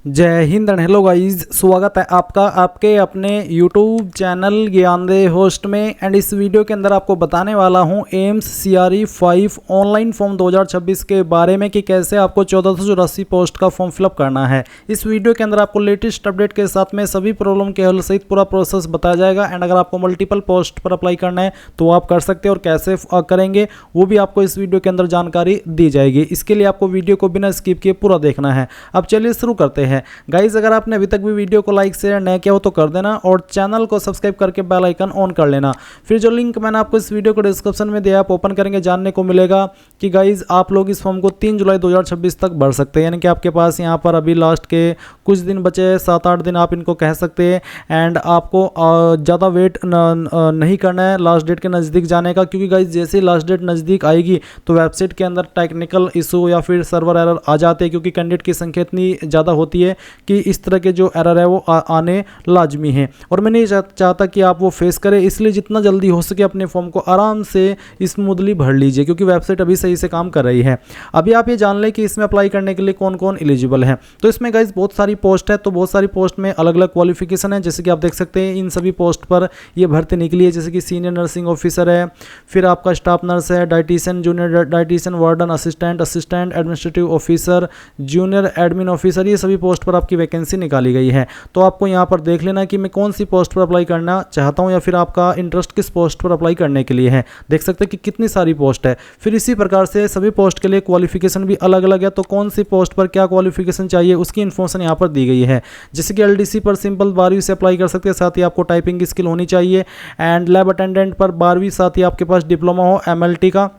जय Hind and hello guys, स्वागत है आपका आपके अपने YouTube चैनल ज्ञानदे होस्ट में। एंड इस वीडियो के अंदर आपको बताने वाला हूं एम्स CRE 5 ऑनलाइन फॉर्म 2026 के बारे में कि कैसे आपको 1484 पोस्ट का फॉर्म फिलअप करना है। इस वीडियो के अंदर आपको लेटेस्ट अपडेट के साथ में सभी प्रॉब्लम के हल सहित पूरा प्रोसेस बताया जाएगा। एंड अगर आपको मल्टीपल पोस्ट पर अप्लाई करना है तो आप कर सकते हैं और कैसे करेंगे वो भी आपको इस वीडियो के अंदर जानकारी दी जाएगी। इसके लिए आपको वीडियो को बिना स्किप किए पूरा देखना है। अब चलिए शुरू करते हैं। गाइज, अगर आपने अभी तक भी वीडियो को लाइक शेयर नहीं किया हो तो कर देना और चैनल को सब्सक्राइब करके बेल आइकन ऑन कर लेना। फिर जो लिंक मैंने आपको इस वीडियो को डिस्क्रिप्शन में दिया, आप ओपन करेंगे, जानने को मिलेगा कि गाइज आप लोग इस फॉर्म को 3 जुलाई 2026 तक भर सकते हैं। यानी कि आपके पास यहाँ पर अभी लास्ट के कुछ दिन बचे, 7-8 दिन आप इनको कह सकते हैं। एंड आपको ज़्यादा वेट नहीं करना है लास्ट डेट के नज़दीक जाने का, क्योंकि गाइज जैसे ही लास्ट डेट नज़दीक आएगी तो वेबसाइट के अंदर टेक्निकल इशू या फिर सर्वर एरर आ जाते हैं, क्योंकि कैंडिडेट की संख्या इतनी ज़्यादा होती है कि इस तरह के जो एरर है वो आने लाजमी है। और मैं नहीं चाहता कि आप वो फेस करें, इसलिए जितना जल्दी हो सके अपने फॉर्म को आराम से स्मूथली भर लीजिए, क्योंकि वेबसाइट अभी सही से काम कर रही है। अभी आप ये जान लें कि इसमें अप्लाई करने के लिए कौन कौन एलिजिबल है। तो इसमें गाइज बहुत सारी पोस्ट है, तो बहुत सारी पोस्ट में अलग अलग क्वालिफिकेशन है। जैसे कि आप देख सकते हैं इन सभी पोस्ट पर ये भर्ती निकली है, जैसे कि सीनियर नर्सिंग ऑफिसर है, फिर आपका स्टाफ नर्स है, dietitian, junior dietitian, warden, assistant administrative officer, junior admin officer, ये सभी पोस्ट पर आपकी वैकेंसी निकाली गई है। तो आपको यहाँ पर देख लेना कि मैं कौन सी पोस्ट पर अप्लाई करना चाहता हूँ या फिर आपका इंटरेस्ट किस पोस्ट पर अप्लाई करने के लिए है। देख सकते हैं कि कितनी सारी पोस्ट है। फिर इसी प्रकार से सभी पोस्ट के लिए क्वालिफिकेशन भी अलग अलग है, तो कौन सी पोस्ट पर क्या क्वालिफिकेशन चाहिए उसकी इन्फॉर्मेशन यहाँ पर दी गई है। जैसे कि LDC पर सिंपल 12वीं से अप्लाई कर सकते हैं, साथ ही आपको टाइपिंग स्किल होनी चाहिए। एंड लैब अटेंडेंट पर 12वीं, साथ ही आपके पास डिप्लोमा हो MLT का।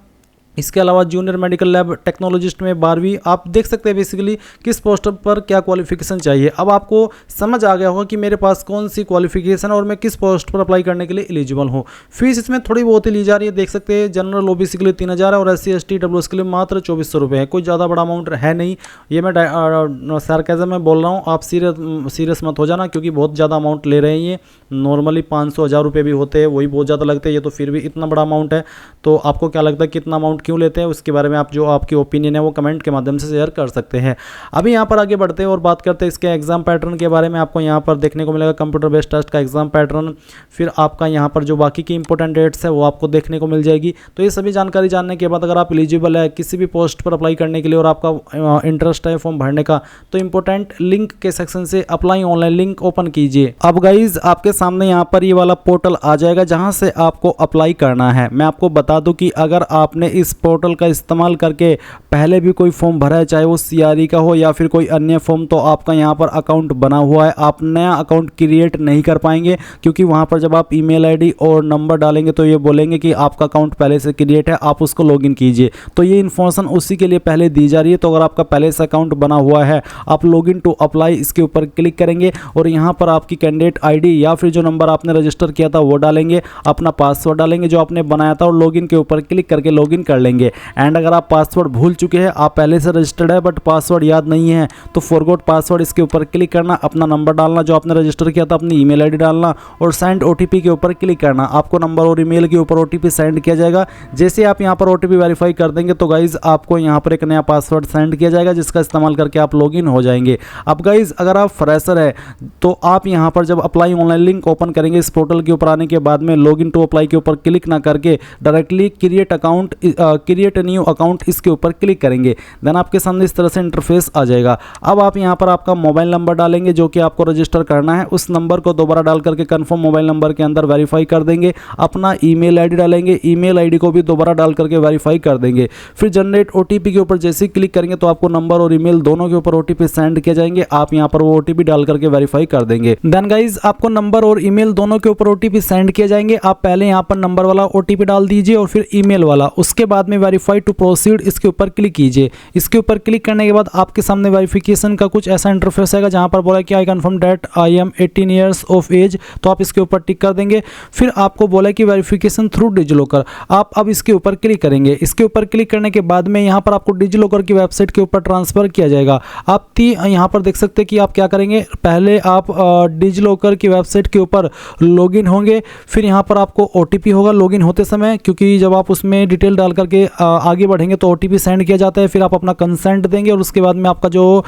इसके अलावा जूनियर मेडिकल लैब टेक्नोलॉजिस्ट में 12वीं। आप देख सकते हैं बेसिकली किस पोस्ट पर क्या क्वालिफिकेशन चाहिए। अब आपको समझ आ गया होगा कि मेरे पास कौन सी क्वालिफिकेशन और मैं किस पोस्ट पर अप्लाई करने के लिए एलिजिबल हूँ। फीस इसमें थोड़ी बहुत ही ली जा रही है, देख सकते हैं। जनरल OBC के लिए 3000 है और SC ST WS के लिए मात्र 2400 रुपये है। कोई ज़्यादा बड़ा अमाउंट है नहीं, ये मैं सार्केज़म में बोल रहा हूँ। आप सीरियस मत हो जाना, क्योंकि बहुत ज़्यादा अमाउंट ले रहे हैं ये। नॉर्मली 500-1000 रुपये भी होते हैं, वही बहुत ज़्यादा लगते हैं। ये तो फिर भी इतना बड़ा अमाउंट है। तो आपको क्या लगता है कितना अमाउंट क्यों लेते हैं, उसके बारे में आप जो आपकी ओपिनियन है वो कमेंट के माध्यम से शेयर कर सकते हैं। अभी यहाँ पर आगे बढ़ते हैं और बात करते हैं इसके एग्जाम पैटर्न के बारे में। आपको यहाँ पर देखने को मिलेगा कंप्यूटर बेस्ड टेस्ट का एग्जाम पैटर्न। फिर आपका यहाँ पर जो बाकी की इंपॉर्टेंट डेट्स है वो आपको देखने को मिल जाएगी। तो ये सभी जानकारी जानने के बाद अगर आप एलिजिबल है किसी भी पोस्ट पर अप्लाई करने के लिए और आपका इंटरेस्ट है फॉर्म भरने का, तो इंपॉर्टेंट लिंक के सेक्शन से अप्लाई ऑनलाइन लिंक ओपन कीजिए। अब गाइज आपके सामने यहाँ पर ये वाला पोर्टल आ जाएगा जहाँ से आपको अप्लाई करना है। मैं आपको बता दूं कि अगर आपने इस पोर्टल का इस्तेमाल करके पहले भी कोई फॉर्म भरा है, चाहे वो CRE का हो या फिर कोई अन्य फॉर्म, तो आपका यहाँ पर अकाउंट बना हुआ है। आप नया अकाउंट क्रिएट नहीं कर पाएंगे, क्योंकि वहाँ पर जब आप ईमेल ID और नंबर डालेंगे तो ये बोलेंगे कि आपका अकाउंट पहले से क्रिएट है, आप उसको लॉगिन कीजिए। तो ये इन्फॉर्मेशन उसी के लिए पहले दी जा रही है। तो अगर आपका पहले से अकाउंट बना हुआ है, आप लॉगिन टू अप्लाई इसके ऊपर क्लिक करेंगे और यहाँ पर आपकी कैंडिडेट ID या फिर जो नंबर आपने रजिस्टर किया था वो डालेंगे, अपना पासवर्ड डालेंगे जो आपने बनाया था और लॉगिन के ऊपर क्लिक करके लॉगिन कर लेंगे। एंड अगर आप पासवर्ड भूल चुके हैं, आप पहले से रजिस्टर्ड है बट पासवर्ड याद नहीं है, तो फॉरगॉट पासवर्ड इसके ऊपर क्लिक करना, अपना नंबर डालना जो आपने रजिस्टर किया था, अपनी ईमेल ID डालना और सेंड OTP के ऊपर क्लिक करना। आपको नंबर और ईमेल के ऊपर OTP सेंड किया जाएगा। जैसे आप यहाँ पर OTP वेरीफाई कर देंगे तो गाइज आपको यहाँ पर एक नया पासवर्ड सेंड किया जाएगा, जिसका इस्तेमाल करके आप लॉगिन हो जाएंगे। अब गाइज अगर आप फ्रेशर है तो आप यहाँ पर जब अप्लाई ऑनलाइन लिंक ओपन करेंगे इस पोर्टल के ऊपर आने के बाद में लॉगिन टू अप्लाई के ऊपर क्लिक ना करके डायरेक्टली क्रिएट न्यू अकाउंट इसके ऊपर क्लिक करेंगे। देन आपके सामने इस तरह से इंटरफेस आ जाएगा। अब आप यहाँ पर आपका मोबाइल नंबर डालेंगे जो कि आपको रजिस्टर करना है। उस नंबर को दोबारा डाल करके कंफर्म मोबाइल नंबर के अंदर वेरीफाई कर देंगे। अपना ईमेल ID डालेंगे, ईमेल ID को भी दोबारा डाल करके वेरीफाई कर देंगे। फिर जनरेट OTP के ऊपर जैसे ही क्लिक करेंगे तो आपको नंबर और ईमेल दोनों के ऊपर OTP सेंड किए जाएंगे। आप यहाँ पर वो OTP डाल करके वेरीफाई कर देंगे। देन गाइज आपको नंबर और ईमेल दोनों के ऊपर OTP सेंड किए जाएंगे। आप पहले यहाँ पर नंबर वाला OTP डाल दीजिए और फिर ईमेल वाला, उसके बाद में वेरीफाई टू प्रोसीड इसके ऊपर क्लिक कीजिए। इसके ऊपर क्लिक करने के बाद आपके सामने वेरिफिकेशन का कुछ ऐसा इंटरफेस आएगा जहां पर बोला कि I confirm that I am 18 years of age, तो आप इसके ऊपर टिक कर देंगे। फिर आपको बोला कि वेरिफिकेशन थ्रू डिजिलॉकर, आप अब इसके ऊपर क्लिक करेंगे। इसके ऊपर क्लिक करने के बाद में यहाँ पर आपको डिजिलॉकर की वेबसाइट के ऊपर ट्रांसफर किया जाएगा। आप यहाँ पर देख सकते हैं कि आप क्या करेंगे, पहले आप डिजिलॉकर की वेबसाइट के ऊपर लॉगिन होंगे, फिर यहाँ पर आपको OTP होगा लॉगिन होते समय, क्योंकि जब आप उसमें डिटेल डाल करके आगे बढ़ेंगे तो OTP सेंड किया जाता है, फिर आप अपना कंसेंट देंगे और उसके बाद में आपका जो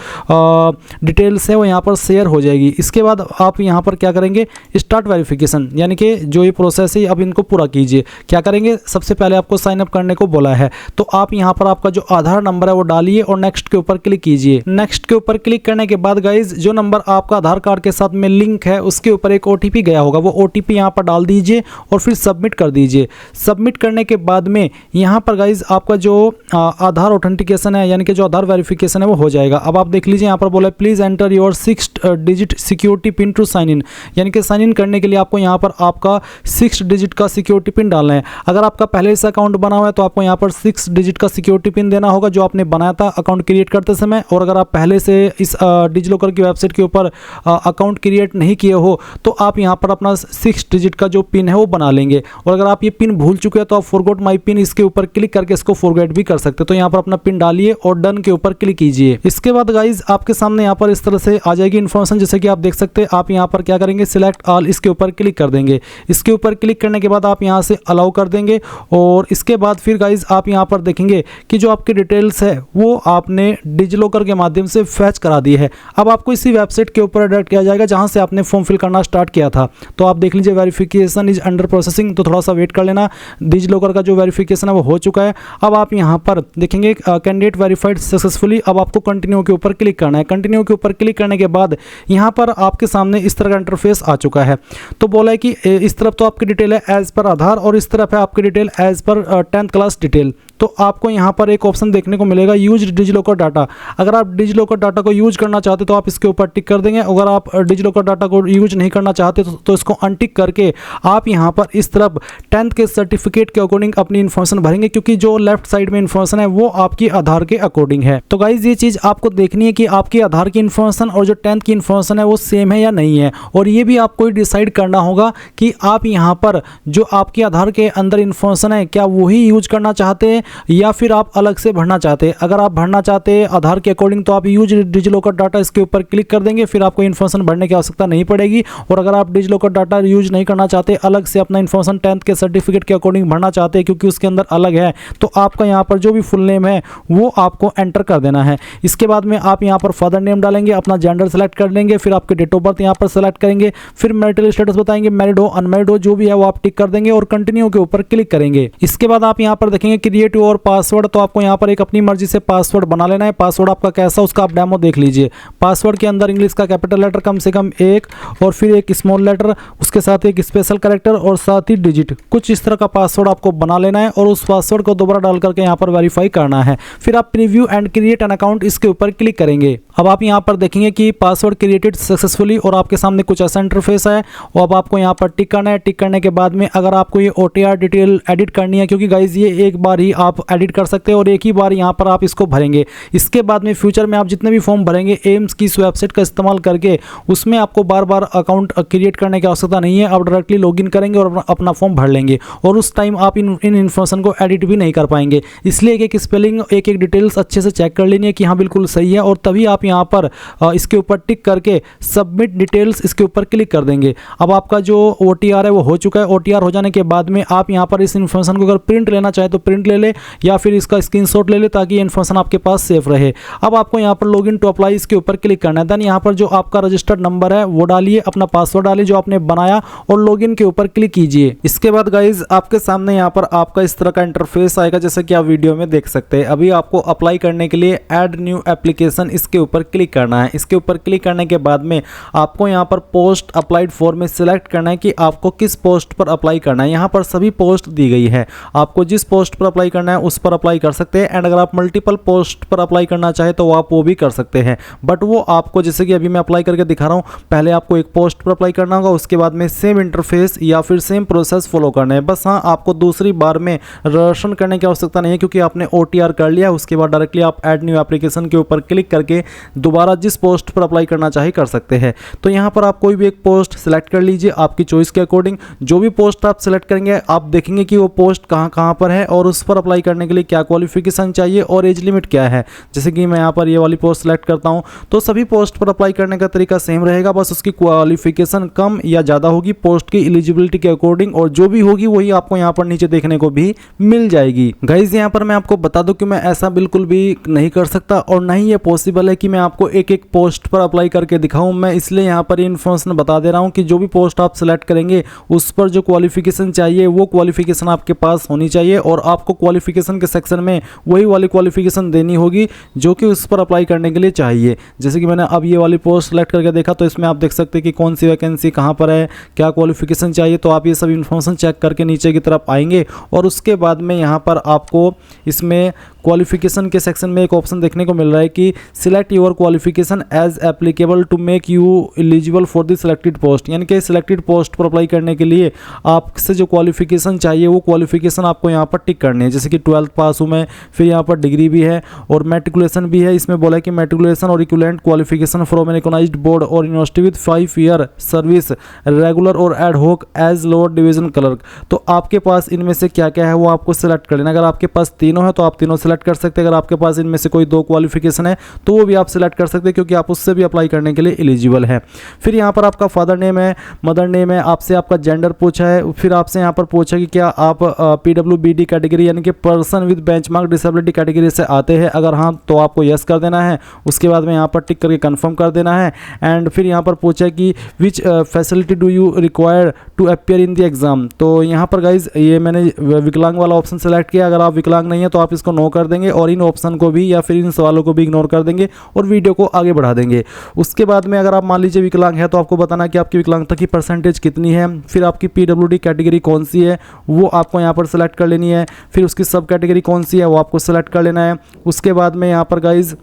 डिटेल्स है वो यहाँ पर शेयर हो जाएगी। इसके बाद आप यहाँ पर क्या करेंगे, स्टार्ट वेरिफिकेशन, यानी कि जो ये प्रोसेस है अब इनको पूरा कीजिए। क्या करेंगे, सबसे पहले आपको साइन अप करने को बोला है तो आप यहाँ पर आपका जो आधार नंबर है वो डालिए और नेक्स्ट के ऊपर क्लिक कीजिए। नेक्स्ट के ऊपर क्लिक करने के बाद गाइज जो नंबर आपका आधार कार्ड के साथ में लिंक है उसके ऊपर एक OTP गया होगा, वो OTP यहाँ पर डाल दीजिए और फिर सबमिट कर दीजिए। सबमिट करने के बाद में यहाँ पर गाइज आपका जो आधार ऑथेंटिकेशन है यानी कि जो आधार वेरिफिकेशन है वो हो जाएगा। अब आप देख लीजिए यहाँ पर बोला है please enter your 6 digit security pin to sign in, यानी कि साइन इन करने के लिए आपको यहाँ पर आपका 6 डिजिट का सिक्योरिटी पिन डालना है। अगर आपका पहले से अकाउंट बना हुआ है तो आपको यहाँ पर 6 डिजिट का सिक्योरिटी पिन देना होगा जो आपने बनाया था अकाउंट क्रिएट करते समय। और अगर आप पहले से इस डिजिलॉकर की वेबसाइट के ऊपर अकाउंट क्रिएट नहीं किए हो तो आप यहाँ पर अपना 6 डिजिट का जो पिन है वो बना लेंगे। और अगर आप ये पिन भूल चुके हैं तो आप फॉरगॉट माई पिन इसके ऊपर क्लिक करके इसको फॉरगेट भी कर सकते हैं। तो यहाँ पर अपना पिन डालिए और डन के ऊपर क्लिक कीजिए। इसके बाद गाइज आपके सामने यहाँ पर इस तरह से आ जाएगी इन्फॉर्मेशन, जैसे कि आप देख सकते हैं। आप यहाँ पर क्या करेंगे, सिलेक्ट ऑल, इसके ऊपर क्लिक कर देंगे। इसके ऊपर क्लिक करने के बाद आप यहाँ से अलाउ कर देंगे और इसके बाद फिर गाइज आप यहाँ पर देखेंगे कि जो आपकी डिटेल्स है वो आपने डिजिलॉकर के माध्यम से फैच करा दी है। अब आपको इसी वेबसाइट के ऊपर डायरेक्ट किया जाएगा जहाँ से आपने फॉर्म फिल करना स्टार्ट किया था। तो आप देख लीजिए वेरिफिकेशन इज अंडर प्रोसेसिंग, तो थोड़ा सा वेट कर लेना। डिजिलॉकर का जो वेरिफिकेशन है वो हो चुका है। अब आप यहाँ पर देखेंगे कैंडिडेट वेरीफाइड सक्सेसफुली। अब आपको कंटिन्यू के ऊपर क्लिक करना है। कंटिन्यू के ऊपर क्लिक करने के बाद यहाँ पर आपके सामने इस तरह का इंटरफेस आ चुका है। तो बोला है कि इस तरफ तो आपकी डिटेल है एज पर आधार और इस तरफ है आपकी detail as per 10th class detail. तो आपको यहाँ पर एक ऑप्शन देखने को मिलेगा यूज डिजिलॉकर डाटा। अगर आप डिजिलॉकर डाटा को यूज करना चाहते तो आप इसके ऊपर टिक कर देंगे। अगर आप डिजिलॉकर डाटा को यूज नहीं करना चाहते तो इसको अनटिक करके आप यहाँ पर इस तरफ 10th के सर्टिफिकेट के अकॉर्डिंग अपनी इन्फॉर्मेशन भरेंगे, क्योंकि जो लेफ्ट साइड में इन्फॉर्मेशन है वो आपकी आधार के अकॉर्डिंग है। तो गाइज ये चीज़ आपको देखनी है कि आपकी आधार की इन्फॉर्मेशन और जो 10th की इन्फॉर्मेशन है वो सेम है या नहीं है। और ये भी आपको डिसाइड करना होगा कि आप यहाँ पर जो आपकी आधार के अंदर इन्फॉर्मेशन है क्या वही यूज करना चाहते हैं या फिर आप अलग से भरना चाहते हैं। अगर आप भरना चाहते हैं आधार के अकॉर्डिंग तो आप यूज डिजिलॉकर डाटा इसके ऊपर क्लिक कर देंगे, फिर आपको इन्फॉर्मेशन भरने की आवश्यकता नहीं पड़ेगी। और अगर आप डिजिलॉकर डाटा यूज नहीं करना चाहते, अलग से अपना इन्फॉर्मेशन 10th के सर्टिफिकेट के अकॉर्डिंग भरना चाहते हैं क्योंकि उसके अंदर अलग है, तो आपका यहाँ पर जो भी फुल नेम है वो आपको एंटर कर देना है। इसके बाद में आप यहाँ पर फादर नेम डालेंगे, अपना जेंडर सेलेक्ट कर लेंगे, फिर आपके डेट ऑफ बर्थ यहाँ पर सेलेक्ट करेंगे, फिर मैरिटल स्टेटस बताएंगे, मैरिड हो अनमैरिड हो जो भी है वो आप टिक कर देंगे और कंटिन्यू के ऊपर क्लिक करेंगे। इसके बाद आप यहाँ पर देखेंगे क्रिएट योर पासवर्ड। तो आपको यहाँ पर एक अपनी मर्जी से पासवर्ड बना लेना है। पासवर्ड आपका कैसा उसका आप डेमो देख लीजिए। पासवर्ड के अंदर इंग्लिश का कैपिटल लेटर कम से कम 1 और फिर एक स्मॉल लेटर, उसके साथ एक स्पेशल कैरेक्टर और साथ ही डिजिट, कुछ इस तरह का पासवर्ड आपको बना लेना है और उस पासवर्ड को दोबारा डाल करके यहाँ पर वेरीफाई करना है। फिर आप preview and create an account इसके ऊपर क्लिक करेंगे। अब आप यहाँ पर देखेंगे कि पासवर्ड क्रिएटेड सक्सेसफुली और आपके सामने कुछ ऐसा इंटरफेस है और अब आपको यहाँ पर टिक करना है। टिक करने के बाद में अगर आपको ये OTR डिटेल एडिट करनी है, क्योंकि गाइज ये एक बार ही आप एडिट कर सकते हैं और एक ही बार यहाँ पर आप इसको भरेंगे। इसके बाद में फ्यूचर में आप जितने भी फॉर्म भरेंगे एम्स की इस वेबसाइट का इस्तेमाल करके उसमें आपको बार बार अकाउंट क्रिएट करने की आवश्यकता नहीं है। आप डायरेक्टली लॉगिन करेंगे और अपना फॉर्म भर लेंगे और उस टाइम आप इन इन्फॉर्मेशन को एडिट भी नहीं कर पाएंगे। इसलिए एक स्पेलिंग एक डिटेल्स अच्छे से चेक कर लेनी है कि हाँ बिल्कुल सही है और तभी आप यहाँ पर इसके ऊपर टिक करके सबमिट डिटेल्स इसके ऊपर क्लिक कर देंगे। अब आपका जो OTR है वो हो चुका है। OTR हो जाने के बाद में आप यहाँ पर इस इन्फॉर्मेशन को अगर प्रिंट लेना चाहे तो प्रिंट ले ले या फिर इसका स्क्रीनशॉट ले ले ताकि ये इन्फॉर्मेशन आपके पास सेफ रहे। अब आपको यहाँ पर लॉगिन टू अप्लाई इसके ऊपर क्लिक करना है। देन यहाँ पर जो आपका रजिस्टर्ड नंबर है वो डालिए, अपना पासवर्ड डालिए जो आपने बनाया और लॉगिन के ऊपर क्लिक कीजिए। इसके बाद गाइज आपके सामने यहाँ पर आपका इस तरह का इंटरफेस आएगा जैसे कि आप वीडियो में देख सकते हैं। अभी आपको अप्लाई करने के लिए ऐड न्यू एप्लीकेशन इसके ऊपर क्लिक करना है। इसके ऊपर क्लिक करने के बाद में आपको यहाँ पर पोस्ट अप्लाइड फॉर में सिलेक्ट करना है कि आपको किस पोस्ट पर अप्लाई करना है। यहाँ पर सभी पोस्ट दी गई है, आपको जिस पोस्ट पर अप्लाई करना है उस पर अप्लाई कर सकते हैं। एंड अगर आप मल्टीपल पोस्ट पर अप्लाई करना चाहे तो आप वो भी कर सकते हैं, बट वो आपको जैसे कि अभी मैं अप्लाई करके दिखा रहा हूँ, पहले आपको एक पोस्ट पर अप्लाई करना होगा, उसके बाद में सेम इंटरफेस या फिर सेम प्रोसेस फॉलो करना है। बस हाँ, आपको दूसरी बार में रजिस्ट्रेशन करने की आवश्यकता नहीं है क्योंकि आपने OTR कर लिया। उसके बाद डायरेक्टली आप ऐड न्यू एप्लीकेशन के ऊपर क्लिक करके दोबारा जिस पोस्ट पर अप्लाई करना चाहे कर सकते हैं। तो यहाँ पर आप कोई भी एक पोस्ट सिलेक्ट कर लीजिए आपकी चॉइस के अकॉर्डिंग। जो भी पोस्ट आप सिलेक्ट करेंगे आप देखेंगे कि वो पोस्ट कहाँ पर है और उस पर अप्लाई अप्लाई करने के लिए क्या क्वालिफिकेशन चाहिए और एज लिमिट क्या है। जैसे कि मैं यहाँ पर ये वाली पोस्ट सेलेक्ट करता हूँ, तो सभी पोस्ट पर अप्लाई करने का तरीका सेम रहेगा, बस उसकी क्वालिफिकेशन कम या ज़्यादा होगी पोस्ट की एलिजिबिलिटी के अकॉर्डिंग, और जो भी होगी वही आपको यहाँ पर नीचे देखने को भी मिल जाएगी। गाइज यहाँ पर मैं आपको बता दूं कि मैं ऐसा बिल्कुल भी नहीं कर सकता और ना ही ये पॉसिबल है कि मैं आपको एक एक पोस्ट पर अप्लाई करके दिखाऊं। मैं इसलिए यहाँ पर इन्फॉर्मेशन बता दे रहा हूँ कि जो भी पोस्ट आप सिलेक्ट करेंगे उस पर जो क्वालिफिकेशन चाहिए वो क्वालिफिकेशन आपके पास होनी चाहिए, और आपको क्वालिफिकेशन के सेक्शन में वही वाली क्वालिफिकेशन देनी होगी जो कि उस पर अप्लाई करने के लिए चाहिए। जैसे कि मैंने अब ये वाली पोस्ट सेलेक्ट करके देखा, तो इसमें आप देख सकते हैं कि कौन सी वैकेंसी कहाँ पर है, क्या क्वालिफिकेशन चाहिए। तो आप ये सब इन्फॉर्मेशन चेक करके नीचे की तरफ आएंगे और उसके बाद में यहाँ पर आपको इसमें क्वालिफिकेशन के सेक्शन में एक ऑप्शन देखने को मिल रहा है कि select your qualification as applicable to make you eligible for the selected post, यानी कि सिलेक्टेड पोस्ट पर अप्लाई करने के लिए आपसे जो क्वालिफिकेशन चाहिए वो क्वालिफिकेशन आपको यहाँ पर टिक करनी है। जैसे कि 12th पास हूँ मैं, फिर यहाँ पर डिग्री भी है और मैट्रिकुलेशन भी है। इसमें बोला है कि matriculation or equivalent qualification from an recognised board or university with 5 year service regular or ad hoc as lower division clerk. तो आपके पास इनमें से क्या क्या है वो आपको सिलेक्ट कर लेना। अगर आपके पास तीनों है तो आप तीनों सेलेक्ट कर सकते हैं। अगर आपके पास इनमें से कोई 2 क्वालिफिकेशन है तो वो भी आप सिलेक्ट कर सकते हैं, क्योंकि आप उससे भी अप्लाई करने के लिए एलिजिबल है। फिर यहाँ पर आपका फादर नेम है, मदर नेम है, आपसे आपका जेंडर पूछा है, फिर आपसे यहाँ पर पूछा कि क्या आप PWBD कैटेगरी यानी कि person with benchmark disability category से आते हैं। अगर हाँ तो आपको यस कर देना है, उसके बाद में यहाँ पर टिक करके कंफर्म कर देना है। एंड फिर यहाँ पर पूछा है कि which facility do you require to appear in the exam. तो यहाँ पर गाइज ये मैंने विकलांग वाला ऑप्शन सेलेक्ट किया। अगर आप विकलांग नहीं है तो आप इसको नो कर देंगे और इन ऑप्शन को भी या फिर इन सवालों को भी इग्नोर कर देंगे और वीडियो को आगे बढ़ा देंगे। उसके बाद में अगर आप मान लीजिए विकलांग है तो आपको बताना कि आपकी विकलांगता की परसेंटेज कितनी है, फिर आपकी PWD कैटेगरी कौन सी है वो आपको यहाँ पर सेलेक्ट कर लेनी है, फिर उसकी सब कैटेगरी कौन सी है वो आपको सेलेक्ट कर लेना है। उसके बाद में यहाँ पर गाइज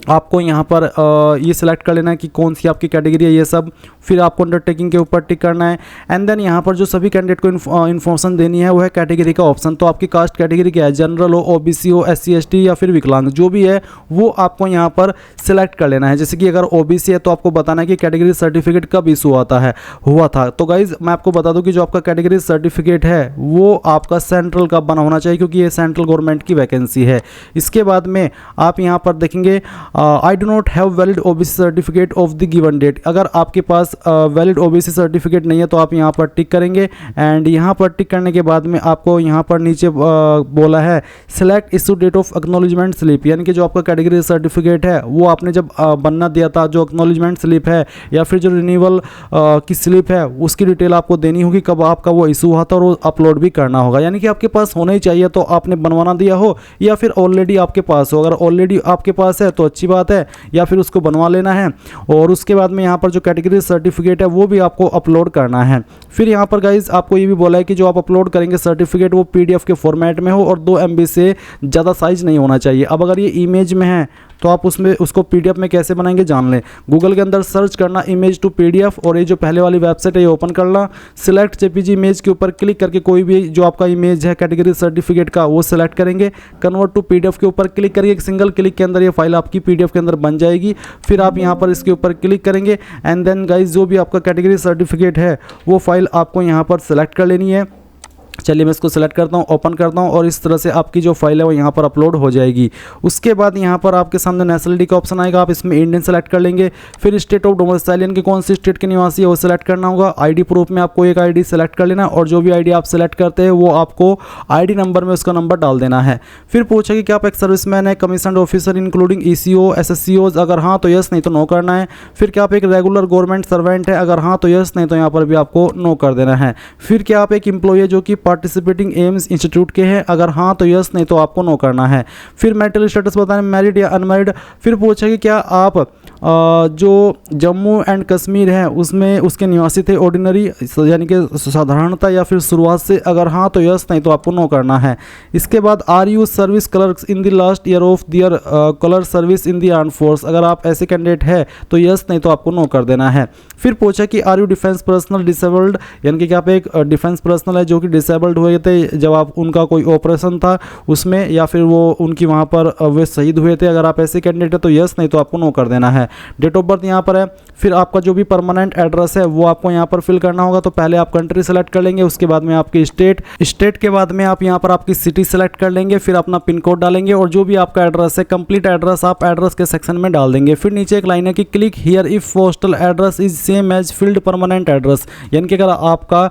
आपको यहाँ पर ये सिलेक्ट कर लेना है कि कौन सी आपकी कैटेगरी है ये सब, फिर आपको अंडरटेकिंग के ऊपर टिक करना है। एंड देन यहाँ पर जो सभी कैंडिडेट को इन्फॉर्मेशन देनी है वो है कैटेगरी का ऑप्शन। तो आपकी कास्ट कैटेगरी क्या है, जनरल हो, OBC हो, SC ST या फिर विकलांग, जो भी है वो आपको यहाँ पर सिलेक्ट कर लेना है। जैसे कि अगर OBC है तो आपको बताना है कि कैटेगरी सर्टिफिकेट कब इशू हुआ था। तो गाइज मैं आपको बता दूँ कि जो आपका कैटेगरी सर्टिफिकेट है वो आपका सेंट्रल का बना होना चाहिए, क्योंकि ये सेंट्रल गवर्नमेंट की वैकेंसी है। इसके बाद में आप यहाँ पर देखेंगे I do not have valid OBC certificate of the given date. अगर आपके पास वैलिड OBC सर्टिफिकेट नहीं है तो आप यहाँ पर टिक करेंगे। एंड यहाँ पर टिक करने के बाद में आपको यहाँ पर नीचे बोला है select issue date of acknowledgement slip, यानी कि जो आपका कैटेगरी सर्टिफिकेट है वो आपने जब बनना दिया था, जो एक्नॉलेजमेंट स्लिप है या फिर जो रिन्यूअल की स्लिप है उसकी डिटेल आपको देनी होगी, कब आपका वो इशू हुआ था, और वो अपलोड भी करना होगा। यानी कि आपके पास होना ही चाहिए, तो आपने बनवाना दिया हो या फिर ऑलरेडी आपके पास हो। अगर ऑलरेडी आपके पास है तो अच्छी बात है, या फिर उसको बनवा लेना है। और उसके बाद में यहाँ पर जो कैटेगरी सर्टिफिकेट है वो भी आपको अपलोड करना है। फिर यहाँ पर गाइज आपको ये भी बोला है कि जो आप अपलोड करेंगे सर्टिफिकेट वो PDF के फॉर्मेट में हो और 2 MB से ज़्यादा साइज नहीं होना चाहिए। अब अगर ये इमेज में है तो आप उसको PDF में कैसे बनाएंगे जान लें। गूगल के अंदर सर्च करना इमेज टू PDF, और ये जो पहले वाली वेबसाइट है ये ओपन करना। सिलेक्ट JPG इमेज के ऊपर क्लिक करके कोई भी जो आपका इमेज है कैटेगरी सर्टिफिकेट का वो सिलेक्ट करेंगे। कन्वर्ट टू PDF के ऊपर क्लिक करिए, एक सिंगल क्लिक के अंदर ये फाइल आपकी PDF के अंदर बन जाएगी। फिर आप यहाँ पर इसके ऊपर क्लिक करेंगे एंड देन गाइज जो भी आपका कैटेगरी सर्टिफिकेट है वो फाइल आपको यहाँ पर सेलेक्ट कर लेनी है। चलिए मैं इसको सेलेक्ट करता हूँ, ओपन करता हूँ, और इस तरह से आपकी जो फाइल है वो यहाँ पर अपलोड हो जाएगी। उसके बाद यहाँ पर आपके सामने नेशनलिटी का ऑप्शन आएगा, आप इसमें इंडियन सेलेक्ट कर लेंगे। फिर स्टेट ऑफ डोमिसाइल की कौन सी स्टेट के निवासी है वो सिलेक्ट करना होगा। ID प्रूफ में आपको एक ID सेलेक्ट कर लेना, और जो भी ID आप सेलेक्ट करते हैं वो आपको ID नंबर में उसका नंबर डाल देना है। फिर पूछा कि क्या आप एक सर्विसमैन है, commission officer including ECO SSCOs, अगर हाँ तो यस, नहीं तो नो करना है। फिर क्या आप एक रेगुलर गवर्नमेंट सर्वेंट है, अगर हाँ तो यस, नहीं तो यहाँ पर भी आपको नो कर देना है। फिर क्या आप एक एम्प्लॉय है जो कि पार्टिसिपेटिंग एम्स इंस्टीट्यूट के हैं, अगर हाँ तो यस, नहीं तो आपको नो करना है। फिर मैरिटल स्टेटस बताना, मैरिड या अनमैरिड। फिर पूछा कि क्या आप जो जम्मू एंड कश्मीर है उसमें उसके निवासी थे, ऑर्डिनरी यानी कि साधारणता या फिर शुरुआत से, अगर हाँ तो यस, नहीं तो आपको नो करना है। इसके बाद are you service clerks in the last year of their colour service in the arm force, अगर आप ऐसे कैंडिडेट है तो यस, नहीं तो आपको नो कर देना है। फिर पूछा कि are you defence personnel disabled, यानी कि क्या आप एक डिफेंस पर्सनल है जो कि डिसेबल्ड हुए थे जब आप उनका कोई ऑपरेशन था उसमें, या फिर वो उनकी वहाँ पर वे शहीद हुए थे, अगर आप ऐसे कैंडिडेट है तो यस, नहीं तो आपको नो कर देना है। है। डेट ऑफ बर्थ यहाँ पर है, फिर आपका जो भी परमानेंट एड्रेस है वो आपको यहाँ पर फिल करना होगा। तो पहले आप कंट्री सेलेक्ट कर लेंगे, उसके बाद में आपकी स्टेट के बाद में आप यहाँ पर आपकी सिटी सेलेक्ट कर लेंगे, फिर अपना पिन कोड डालेंगे और जो भी आपका एड्रेस है कंप्लीट एड्रेस आप एड्रेस के सेक्शन में डाल देंगे। फिर नीचे एक लाइन है कि click here if postal address is same as field permanent address, यानी कि अगर आपका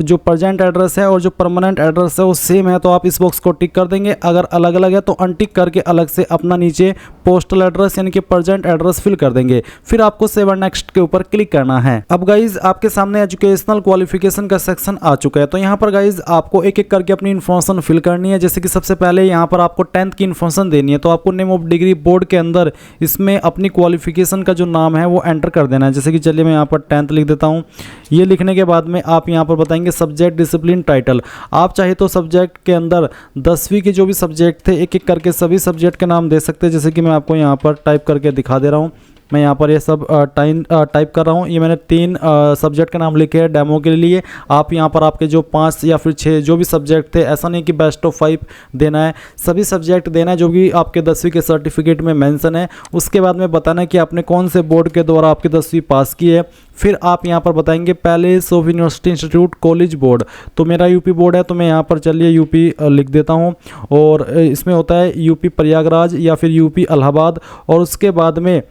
जो प्रेजेंट एड्रेस है और जो परमानेंट एड्रेस है वो सेम है तो आप इस बॉक्स को टिक कर देंगे। अगर अलग अलग है तो अनटिक करके अलग से अपना नीचे पोस्टल एड्रेस यानी कि प्रेजेंट एड्रेस फिल कर देंगे। फिर आपको सेव एंड नेक्स्ट के ऊपर क्लिक करना है। अब गाइज आपके सामने एजुकेशनल क्वालिफिकेशन का सेक्शन आ चुका है। तो यहाँ पर गाइज आपको एक एक करके अपनी इन्फॉर्मेशन फिल करनी है। जैसे कि सबसे पहले यहाँ पर आपको 10th की इन्फॉर्मेशन देनी है, तो आपको नेम ऑफ डिग्री बोर्ड के अंदर इसमें अपनी क्वालिफिकेशन का जो नाम है वो एंटर कर देना है। जैसे कि चलिए मैं यहाँ पर 10th लिख देता हूँ। ये लिखने के बाद में आप यहाँ पर बताएंगे सब्जेक्ट डिसिप्लिन टाइटल। आप चाहे तो सब्जेक्ट के अंदर 10वीं के जो भी सब्जेक्ट थे एक एक करके सभी सब्जेक्ट के नाम दे सकते हैं। जैसे कि मैं आपको यहाँ पर टाइप करके दिखा दे रहा हूँ। मैं यहाँ पर ये सब टाइप कर रहा हूँ। ये मैंने 3 सब्जेक्ट के नाम लिखे हैं डेमो के लिए। आप यहाँ पर आपके जो 5 या फिर 6 जो भी सब्जेक्ट थे, ऐसा नहीं कि बेस्ट ऑफ 5 देना है, सभी सब्जेक्ट देना है जो भी आपके 10वीं के सर्टिफिकेट में मेंशन है। उसके बाद में बताना है कि आपने कौन से बोर्ड के द्वारा आपकी 10वीं पास की है। फिर आप यहाँ पर बताएंगे palace of university institute college board, तो मेरा यूपी बोर्ड है तो मैं यहाँ पर चलिए यूपी लिख देता हूँ। और इसमें होता है यूपी प्रयागराज या फिर यूपी इलाहाबाद। और उसके बाद में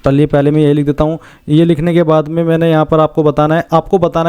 चलिए पहले मैं ये लिख देता हूँ। ये लिखने के बाद में मैंने यहाँ पर आपको बताना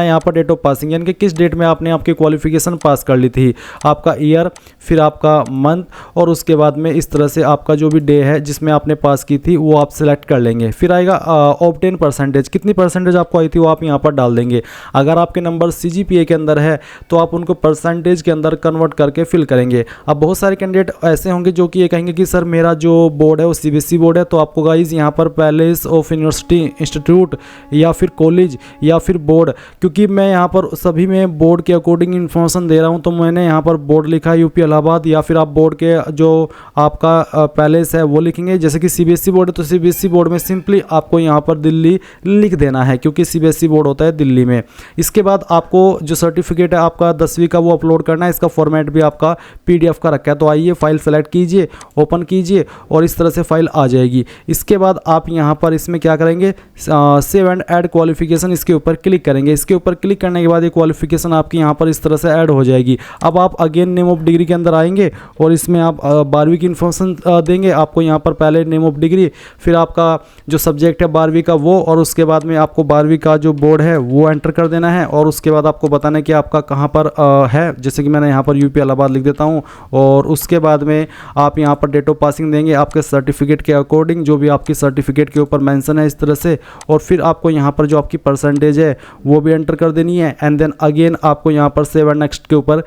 है यहाँ पर डेट ऑफ पासिंग, यानी कि किस डेट में आपने आपकी क्वालिफिकेशन पास कर ली थी, आपका ईयर, फिर आपका मंथ और उसके बाद में इस तरह से आपका जो भी डे है जिसमें आपने पास की थी वो आप सिलेक्ट कर लेंगे। फिर आएगा ऑब्टेन परसेंटेज, कितनी परसेंटेज आपको आई थी वो आप यहाँ पर डाल देंगे। अगर आपके नंबर CGPA के अंदर है तो आप उनको परसेंटेज के अंदर कन्वर्ट करके फिल करेंगे। अब बहुत सारे कैंडिडेट ऐसे होंगे जो कि ये कहेंगे कि सर मेरा जो बोर्ड है वो CBSE बोर्ड है, तो आपको गाइज यहाँ पर पैलेस ऑफ यूनिवर्सिटी इंस्टीट्यूट या फिर कॉलेज या फिर बोर्ड, क्योंकि मैं यहाँ पर सभी में बोर्ड के अकॉर्डिंग इन्फॉर्मेशन दे रहा हूँ तो मैंने यहाँ पर बोर्ड लिखा है यूपी इलाहाबाद, या फिर आप बोर्ड के जो आपका पैलेस है वो लिखेंगे। जैसे कि CBSE बोर्ड है तो CBSE बोर्ड में सिंपली आपको यहाँ पर दिल्ली लिख देना है क्योंकि CBSE बोर्ड होता है दिल्ली में। इसके बाद आपको जो सर्टिफिकेट है आपका 10वीं का वो अपलोड करना है। इसका फॉर्मेट भी आपका PDF का रखा है। तो आइए फाइल सेलेक्ट कीजिए, ओपन कीजिए और इस तरह से फाइल आ जाएगी। इसके बाद आप यहाँ पर इसमें क्या करेंगे, सेव एंड ऐड क्वालिफिकेशन, इसके ऊपर क्लिक करेंगे। इसके ऊपर क्लिक करने के बाद ये क्वालिफिकेशन आपकी यहाँ पर इस तरह से ऐड हो जाएगी। अब आप अगेन नेम ऑफ डिग्री के अंदर आएंगे और इसमें आप 12वीं की इन्फॉर्मेशन देंगे। आपको यहाँ पर पहले नेम ऑफ डिग्री, फिर आपका जो सब्जेक्ट है 12वीं का वो, और उसके बाद में आपको 12वीं का जो बोर्ड है वो एंटर कर देना है। और उसके बाद आपको बताना है कि आपका कहाँ पर है। जैसे कि मैंने यहाँ पर यूपी इलाहाबाद लिख देता हूँ। और उसके बाद में आप यहाँ पर डेट ऑफ पासिंग देंगे आपके सर्टिफिकेट के अकॉर्डिंग, जो भी आपकी सर्टिफिकेट के ऊपर मेंशन है इस तरह से। और फिर आपको यहाँ पर जो आपकी परसेंटेज है वो भी एंटर कर देनी है। एंड देन अगेन आपको यहाँ पर सेव एंड नेक्स्ट के ऊपर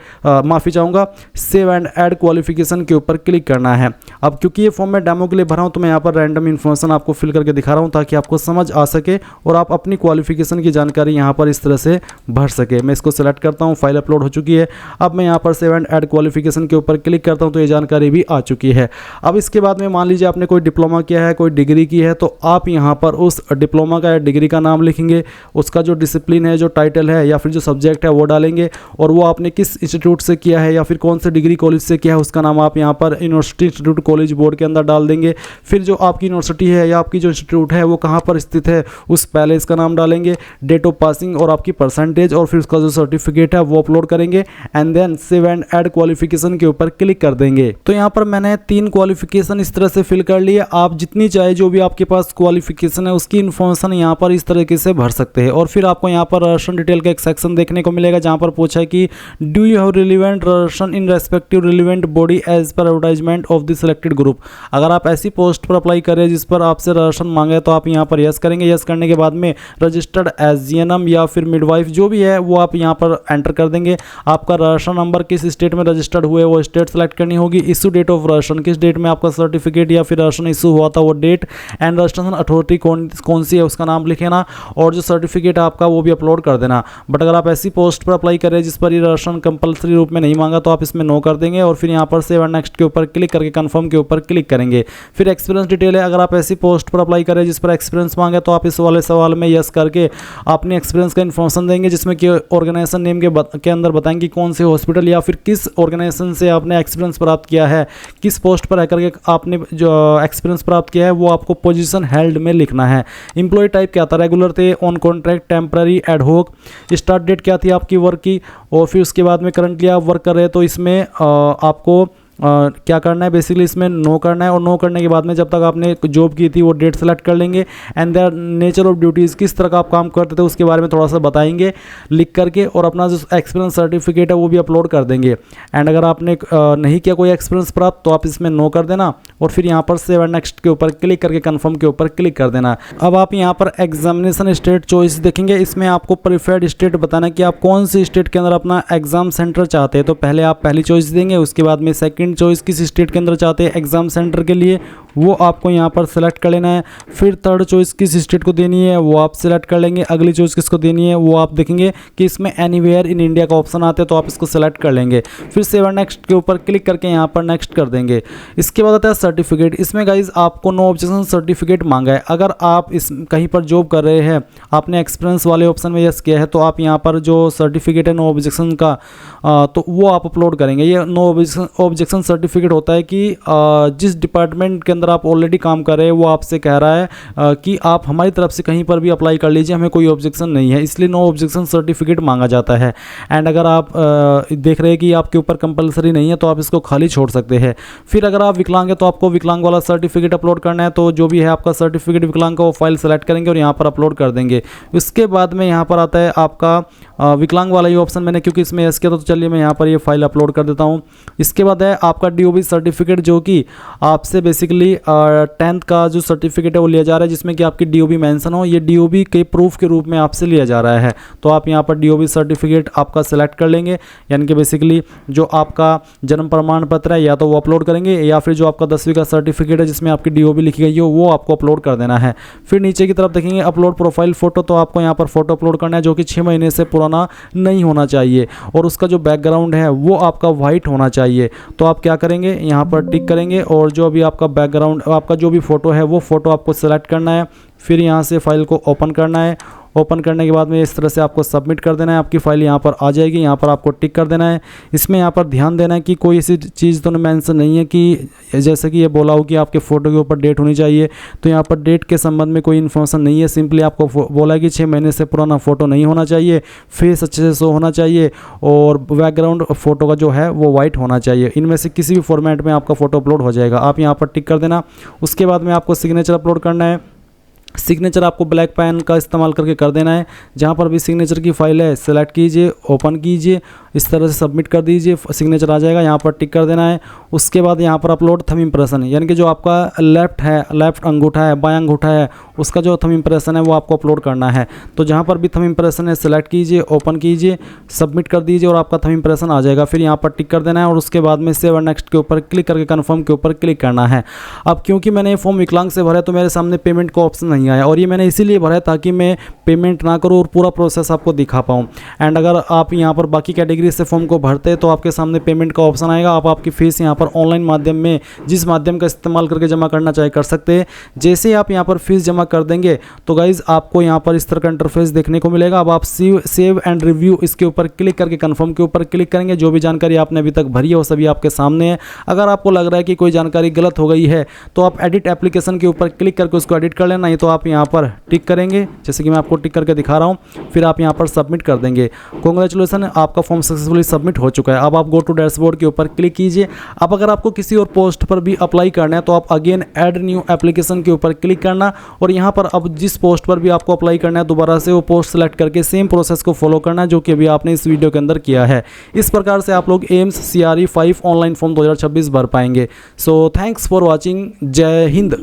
माफ़ी चाहूँगा, सेव एंड ऐड क्वालिफिकेशन के ऊपर क्लिक करना है। अब क्योंकि ये फॉर्म मैं डेमो के लिए भरा हूँ तो मैं यहाँ पर रैंडम इन्फॉर्मेशन आपको फिल करके दिखा रहा हूँ ताकि आपको समझ आ सके और आप अपनी क्वालिफिकेशन की जानकारी यहाँ पर इस तरह से भर सके। मैं इसको सेलेक्ट करता हूँ, फाइल अपलोड हो चुकी है। अब मैं यहाँ पर सेव एंड ऐड क्वालिफिकेशन के ऊपर क्लिक करता हूँ तो ये जानकारी भी आ चुकी है। अब इसके बाद में मान लीजिए आपने कोई डिप्लोमा किया है, कोई डिग्री की है, तो आप यहाँ पर उस डिप्लोमा का या डिग्री का नाम लिखेंगे, उसका जो डिसिप्लिन है, जो टाइटल है या फिर जो सब्जेक्ट है वो डालेंगे, और वो आपने किस इंस्टीट्यूट से किया है या फिर कौन से डिग्री कॉलेज से किया है उसका नाम आप यहाँ पर यूनिवर्सिटी इंस्टीट्यूट कॉलेज बोर्ड के अंदर डाल देंगे। फिर जो आपकी यूनिवर्सिटी है या आपकी जो इंस्टीट्यूट है वो कहाँ पर स्थित है उस पैलेस का नाम डालेंगे, डेट ऑफ पासिंग और आपकी परसेंटेज, और फिर उसका जो सर्टिफिकेट है वो अपलोड करेंगे। And then save and add qualification के ऊपर क्लिक कर देंगे। तो यहाँ पर मैंने 3 क्वालिफिकेशन इस तरह से फिल कर लिए। आप जितनी चाहे जो भी आपके पास क्वालिफिकेशन है उसकी इन्फॉर्मेशन यहाँ पर इस तरीके से भर सकते हैं। और फिर आपको यहाँ पर रर्शन डिटेल का एक सेक्शन देखने को मिलेगा जहाँ पर पूछा है कि do you have relevant registration in respective relevant body as per advertisement of the selected group. अगर आप ऐसी पोस्ट पर अप्लाई करें जिस पर आपसे रर्शन मांगे तो आप यहाँ पर यस करेंगे। यस करने के बाद में रजिस्टर्ड एज GNM या फिर मिडवाइफ जो भी है वो आप यहाँ पर एंटर कर देंगे। आपका रर्शन नंबर किस स्टेट में रजिस्टर्ड हुए वो स्टेट सेलेक्ट करनी होगी। इशू डेट ऑफ रर्शन, किस डेट में आपका सर्टिफिकेट या फिर रर्शन इशू हुआ था वो डेट, एंड रजिस्ट्रेशन अथॉरिटी कौन सी है उसका नाम लिखेना, और जो सर्टिफिकेट आपका वो भी अपलोड कर देना। बट अगर आप ऐसी पोस्ट पर अप्लाई करें जिस पर ये रजिस्ट्रेशन कंपलसरी रूप में नहीं मांगा तो आप इसमें नो कर देंगे, और फिर यहाँ पर सेव एंड नेक्स्ट के ऊपर क्लिक करके कन्फर्म के ऊपर क्लिक करेंगे। फिर एक्सपीरियंस डिटेल है, अगर आप ऐसी पोस्ट पर अप्लाई करें जिस पर एक्सपीरियंस मांगे तो आप इस वाले सवाल में यस करके अपने एक्सपीरियंस का इन्फॉर्मेशन देंगे, जिसमें कि ऑर्गेनाइजेशन नेम के अंदर बताएंगे कौन से हॉस्पिटल या फिर किस ऑर्गेनाइजेशन से आपने एक्सपीरियंस प्राप्त किया है, किस पोस्ट पर आकर के आपने जो एक्सपीरियंस प्राप्त किया है वो आपको पोजीशन हेल्ड में लिखना है। एम्प्लॉय टाइप क्या था, रेगुलर थे, on contract, temporary, ad hoc, start date क्या थी आपकी वर्क की, और फिर उसके बाद में करंटली आप वर्क कर रहे हैं तो इसमें आपको क्या करना है, बेसिकली इसमें नो करना है। और नो करने के बाद में जब तक आपने जॉब की थी वो डेट सेलेक्ट कर लेंगे, and their nature of duties, किस तरह का आप काम करते थे उसके बारे में थोड़ा सा बताएंगे लिख करके, और अपना जो एक्सपीरियंस सर्टिफिकेट है वो भी अपलोड कर देंगे। एंड अगर आपने नहीं किया कोई एक्सपीरियंस प्राप्त तो आप इसमें नो कर देना, और फिर यहाँ पर सेव एंड नेक्स्ट के ऊपर क्लिक करके कन्फर्म के ऊपर क्लिक कर देना। अब आप यहाँ पर एग्जामिनेशन स्टेट चॉइस देखेंगे, इसमें आपको प्रीफर्ड स्टेट बताना कि आप कौन सी स्टेट के अंदर अपना एग्जाम सेंटर चाहते हैं। तो पहले आप पहली चॉइस देंगे, उसके बाद में सेकंड चॉइस किस स्टेट के अंदर चाहते हैं एग्जाम सेंटर के लिए वो आपको यहाँ पर सेलेक्ट कर लेना है। फिर थर्ड चॉइस किस स्टेट को देनी है वो आप सेलेक्ट कर लेंगे। अगली चॉइस किसको देनी है वो आप देखेंगे कि इसमें एनीवेयर इन इंडिया का ऑप्शन आता है तो आप इसको सेलेक्ट कर लेंगे। फिर सेव एंड नेक्स्ट के ऊपर क्लिक करके यहाँ पर नेक्स्ट कर देंगे। इसके बाद आता है सर्टिफिकेट। इसमें गाइज आपको नो ऑब्जेक्शन सर्टिफिकेट मांगा है। अगर आप इस कहीं पर जॉब कर रहे हैं, आपने एक्सपीरियंस वाले ऑप्शन में यस किया है तो आप यहाँ पर जो सर्टिफिकेट है नो ऑब्जेक्शन का तो वो आप अपलोड करेंगे। ये नो ऑब्जेक्शन सर्टिफिकेट होता है कि जिस डिपार्टमेंट के अंदर आप ऑलरेडी काम कर रहे हैं वो आपसे कह रहा है कि आप हमारी तरफ से कहीं पर भी अप्लाई कर लीजिए, हमें कोई ऑब्जेक्शन नहीं है, इसलिए नो ऑब्जेक्शन सर्टिफिकेट मांगा जाता है। एंड अगर आप देख रहे हैं कि आपके ऊपर कंपलसरी नहीं है तो आप इसको खाली छोड़ सकते हैं। फिर अगर आप विकलांग है तो आपको विकलांग वाला सर्टिफिकेट अपलोड करना है, तो जो भी है आपका सर्टिफिकेट विकलांग का वो फाइल सेलेक्ट करेंगे और यहाँ पर अपलोड कर देंगे। उसके बाद में यहाँ पर आता है आपका विकलांग वाला ये ऑप्शन, मैंने क्योंकि इसमें यस किया तो चलिए मैं यहाँ पर ये फाइल अपलोड कर देता हूँ। इसके बाद है आपका DOB सर्टिफिकेट, जो कि आपसे बेसिकली 10th का जो सर्टिफिकेट है वो लिया जा रहा है, जिसमें कि आपकी DOB मेंशन हो। ये DOB के प्रूफ के रूप में आपसे लिया जा रहा है, तो आप यहाँ पर DOB सर्टिफिकेट आपका सेलेक्ट कर लेंगे। यानी कि बेसिकली जो आपका जन्म प्रमाण पत्र है या तो वो अपलोड करेंगे, या फिर जो आपका 10वीं का सर्टिफिकेट है जिसमें आपकी DOB लिखी गई हो वो आपको अपलोड कर देना है। फिर नीचे की तरफ देखेंगे अपलोड प्रोफाइल फोटो, तो आपको यहाँ पर फोटो अपलोड करना है जो कि 6 महीने से पुराना नहीं होना चाहिए, और उसका जो बैकग्राउंड है वो आपका वाइट होना चाहिए। तो आप क्या करेंगे, यहाँ पर टिक करेंगे और जो भी आपका बैकग्राउंड आपका जो भी फोटो है वो फोटो आपको सेलेक्ट करना है। फिर यहाँ से फाइल को ओपन करना है। ओपन करने के बाद में इस तरह से आपको सबमिट कर देना है, आपकी फ़ाइल यहाँ पर आ जाएगी। यहाँ पर आपको टिक कर देना है। इसमें यहाँ पर ध्यान देना है कि कोई ऐसी चीज़ तो मेंशन नहीं है कि जैसे कि ये बोला हो कि आपके फ़ोटो के ऊपर डेट होनी चाहिए, तो यहाँ पर डेट के संबंध में कोई इन्फॉर्मेशन नहीं है। सिंपली आपको बोला है कि 6 महीने से पुराना फ़ोटो नहीं होना चाहिए, फेस अच्छे से शो होना चाहिए, और बैकग्राउंड फ़ोटो का जो है वो वाइट होना चाहिए। इनमें से किसी भी फॉर्मेट में आपका फ़ोटो अपलोड हो जाएगा। आप यहाँ पर टिक कर देना। उसके बाद में आपको सिग्नेचर अपलोड करना है। सिग्नेचर आपको ब्लैक पेन का इस्तेमाल करके कर देना है। जहाँ पर भी सिग्नेचर की फाइल है सेलेक्ट कीजिए, ओपन कीजिए, इस तरह से सबमिट कर दीजिए, सिग्नेचर आ जाएगा। यहाँ पर टिक कर देना है। उसके बाद यहाँ पर अपलोड थंब इम्प्रेशन, यानी कि जो आपका लेफ्ट अंगूठा है, बायां अंगूठा है, उसका जो थंब इम्प्रेशन है वो आपको अपलोड करना है। तो जहाँ पर भी थंब इम्प्रेशन है सेलेक्ट कीजिए, ओपन कीजिए, सबमिट कर दीजिए और आपका थंब इम्प्रेशन आ जाएगा। फिर यहाँ पर टिक कर देना है और उसके बाद में सेव एंड नेक्स्ट के ऊपर क्लिक करके कन्फर्म के ऊपर क्लिक करना है। अब क्योंकि मैंने ये फॉर्म विकलांग से भरा है तो मेरे सामने पेमेंट का ऑप्शन नहीं आया, और ये मैंने इसीलिए भरा है ताकि मैं पेमेंट ना करूँ और पूरा प्रोसेस आपको दिखा पाऊँ। एंड अगर आप यहाँ पर बाकी कैटेगरी से फॉर्म को भरते हैं तो आपके सामने पेमेंट का ऑप्शन आएगा। आप आपकी फीस यहाँ पर ऑनलाइन माध्यम में जिस माध्यम का इस्तेमाल करके जमा करना चाहे कर सकते हैं। जैसे ही आप यहाँ पर फीस जमा कर देंगे तो गाइज आपको यहाँ पर इस तरह का इंटरफेस देखने को मिलेगा। अब आप सेव एंड रिव्यू इसके ऊपर क्लिक करके कन्फर्म के ऊपर क्लिक करेंगे। जो भी जानकारी आपने अभी तक भरी है वो सभी आपके सामने है। अगर आपको लग रहा है कि कोई जानकारी गलत हो गई है तो आप एडिट एप्लीकेशन के ऊपर क्लिक करके उसको एडिट कर लेना, नहीं तो आप यहाँ पर टिक करेंगे जैसे कि मैं आपको टिक करके दिखा रहा हूँ। फिर आप यहाँ पर सबमिट कर देंगे। कांग्रेचुलेसन, आपका फॉर्म सक्सेसफुली सबमिट हो चुका है। अब आप गो टू डैशबोर्ड के ऊपर क्लिक कीजिए। अब अगर आपको किसी और पोस्ट पर भी अप्लाई करना है तो आप अगेन ऐड न्यू एप्लीकेशन के ऊपर क्लिक करना, और यहाँ पर अब जिस पोस्ट पर भी आपको अप्लाई करना है दोबारा से वो पोस्ट सेलेक्ट करके सेम प्रोसेस को फॉलो करना है जो कि अभी आपने इस वीडियो के अंदर किया है। इस प्रकार से आप लोग एम्स CRE 5 ऑनलाइन फॉर्म 2026 भर पाएंगे। So thanks for watching. जय हिंद।